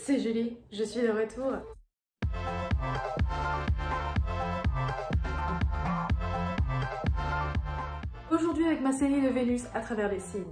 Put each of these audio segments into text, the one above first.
c'est Julie, je suis de retour. Aujourd'hui avec ma série de Vénus à travers les signes.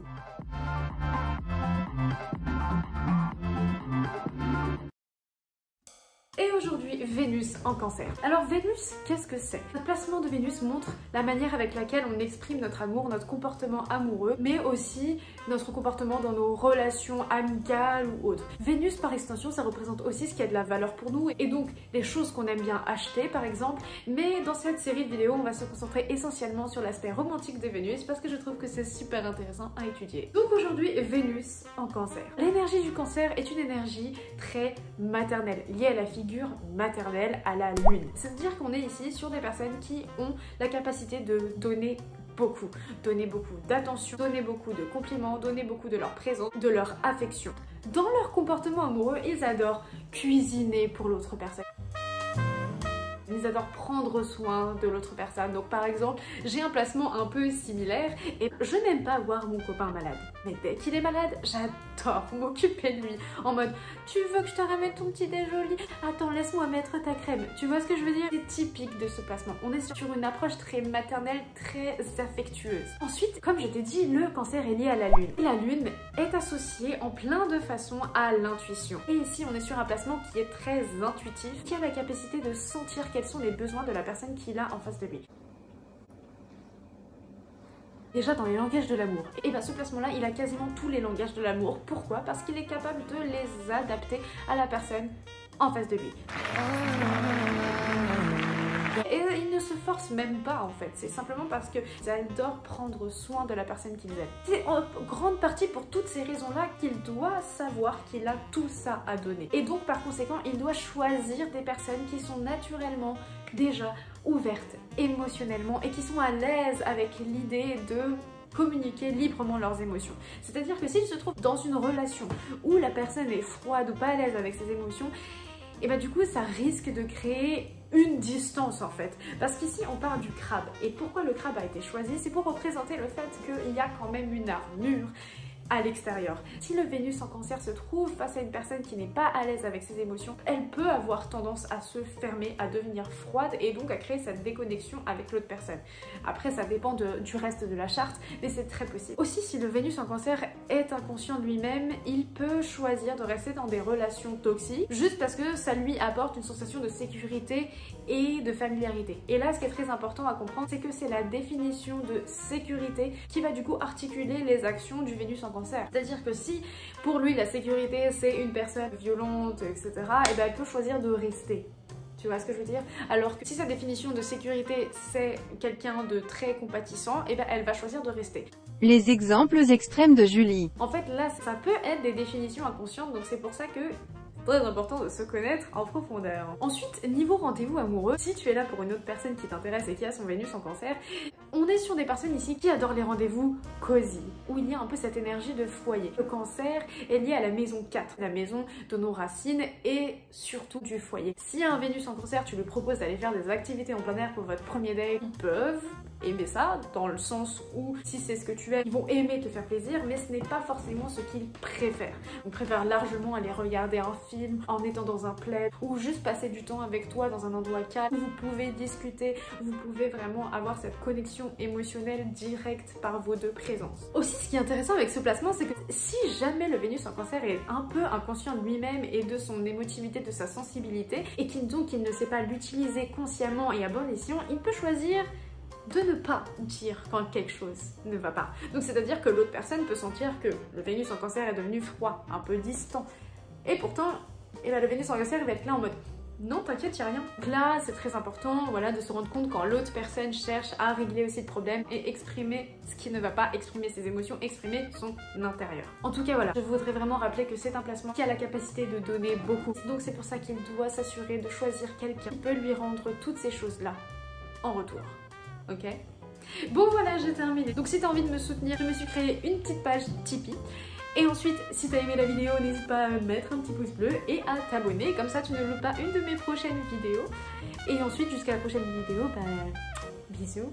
Et aujourd'hui, Vénus en Cancer. Alors Vénus, qu'est-ce que c'est? Le placement de Vénus montre la manière avec laquelle on exprime notre amour, notre comportement amoureux, mais aussi notre comportement dans nos relations amicales ou autres. Vénus, par extension, ça représente aussi ce qui a de la valeur pour nous, et donc les choses qu'on aime bien acheter, par exemple. Mais dans cette série de vidéos, on va se concentrer essentiellement sur l'aspect romantique de Vénus, parce que je trouve que c'est super intéressant à étudier. Donc aujourd'hui, Vénus en Cancer. L'énergie du Cancer est une énergie très maternelle, liée à la figure maternelle, à la lune. C'est-à-dire qu'on est ici sur des personnes qui ont la capacité de donner beaucoup d'attention, donner beaucoup de compliments, donner beaucoup de leur présence, de leur affection. Dans leur comportement amoureux, ils adorent cuisiner pour l'autre personne. Ils adorent prendre soin de l'autre personne. Donc par exemple, j'ai un placement un peu similaire et je n'aime pas voir mon copain malade. Mais dès qu'il est malade, j'adore m'occuper de lui. En mode, tu veux que je te ramène ton petit déjoli? Attends, laisse-moi mettre ta crème. Tu vois ce que je veux dire? C'est typique de ce placement. On est sur une approche très maternelle, très affectueuse. Ensuite, comme je t'ai dit, le Cancer est lié à la lune. Et la lune est associée en plein de façons à l'intuition. Et ici, on est sur un placement qui est très intuitif, qui a la capacité de sentir quels sont les besoins de la personne qu'il a en face de lui. Déjà dans les langages de l'amour. Et bien ce placement-là, il a quasiment tous les langages de l'amour. Pourquoi? Parce qu'il est capable de les adapter à la personne en face de lui. Et il ne se force même pas en fait, c'est simplement parce qu'ils adorent prendre soin de la personne qu'ils aiment. C'est en grande partie pour toutes ces raisons-là qu'il doit savoir qu'il a tout ça à donner. Et donc par conséquent, il doit choisir des personnes qui sont naturellement déjà ouvertes émotionnellement et qui sont à l'aise avec l'idée de communiquer librement leurs émotions. C'est-à-dire que s'il se trouve dans une relation où la personne est froide ou pas à l'aise avec ses émotions, et bah du coup ça risque de créer une distance en fait. Parce qu'ici on parle du crabe. Et pourquoi le crabe a été choisi? C'est pour représenter le fait qu'il y a quand même une armure à l'extérieur. Si le Vénus en Cancer se trouve face à une personne qui n'est pas à l'aise avec ses émotions, elle peut avoir tendance à se fermer, à devenir froide et donc à créer cette déconnexion avec l'autre personne. Après ça dépend du reste de la charte, mais c'est très possible. Aussi, si le Vénus en Cancer est inconscient de lui-même, il peut choisir de rester dans des relations toxiques juste parce que ça lui apporte une sensation de sécurité et de familiarité. Et là, ce qui est très important à comprendre, c'est que c'est la définition de sécurité qui va du coup articuler les actions du Vénus en Cancer. C'est-à-dire que si pour lui la sécurité c'est une personne violente, etc., et ben elle peut choisir de rester. Tu vois ce que je veux dire? Alors que si sa définition de sécurité c'est quelqu'un de très compatissant, et ben elle va choisir de rester. Les exemples extrêmes de Julie. En fait là ça peut être des définitions inconscientes, donc c'est pour ça que très important de se connaître en profondeur. Ensuite, niveau rendez-vous amoureux, si tu es là pour une autre personne qui t'intéresse et qui a son Vénus en Cancer, on est sur des personnes ici qui adorent les rendez-vous cosy, où il y a un peu cette énergie de foyer. Le Cancer est lié à la maison 4, la maison de nos racines et surtout du foyer. Si un Vénus en Cancer, tu lui proposes d'aller faire des activités en plein air pour votre premier date, ils peuvent aimer ça, dans le sens où si c'est ce que tu aimes, ils vont aimer te faire plaisir, mais ce n'est pas forcément ce qu'ils préfèrent. On préfère largement aller regarder un film en étant dans un plaid ou juste passer du temps avec toi dans un endroit calme où vous pouvez discuter, vous pouvez vraiment avoir cette connexion émotionnelle directe par vos deux présences. Aussi, ce qui est intéressant avec ce placement, c'est que si jamais le Vénus en Cancer est un peu inconscient de lui-même et de son émotivité, de sa sensibilité, et qu'il ne sait pas l'utiliser consciemment et à bon escient, il peut choisir de ne pas dire quand quelque chose ne va pas. Donc c'est-à-dire que l'autre personne peut sentir que le Vénus en Cancer est devenu froid, un peu distant. Et pourtant, le Vénus en Cancer va être là en mode non t'inquiète, y a rien. Donc là c'est très important, voilà, de se rendre compte quand l'autre personne cherche à régler aussi le problème et exprimer ce qui ne va pas, exprimer ses émotions, exprimer son intérieur. En tout cas voilà, je voudrais vraiment rappeler que c'est un placement qui a la capacité de donner beaucoup. Donc c'est pour ça qu'il doit s'assurer de choisir quelqu'un qui peut lui rendre toutes ces choses là en retour. Ok? Bon voilà, j'ai terminé. Donc si t'as envie de me soutenir, je me suis créé une petite page Tipeee. Et ensuite, si t'as aimé la vidéo, n'hésite pas à mettre un petit pouce bleu et à t'abonner. Comme ça, tu ne loupes pas une de mes prochaines vidéos. Et ensuite, jusqu'à la prochaine vidéo, bisous.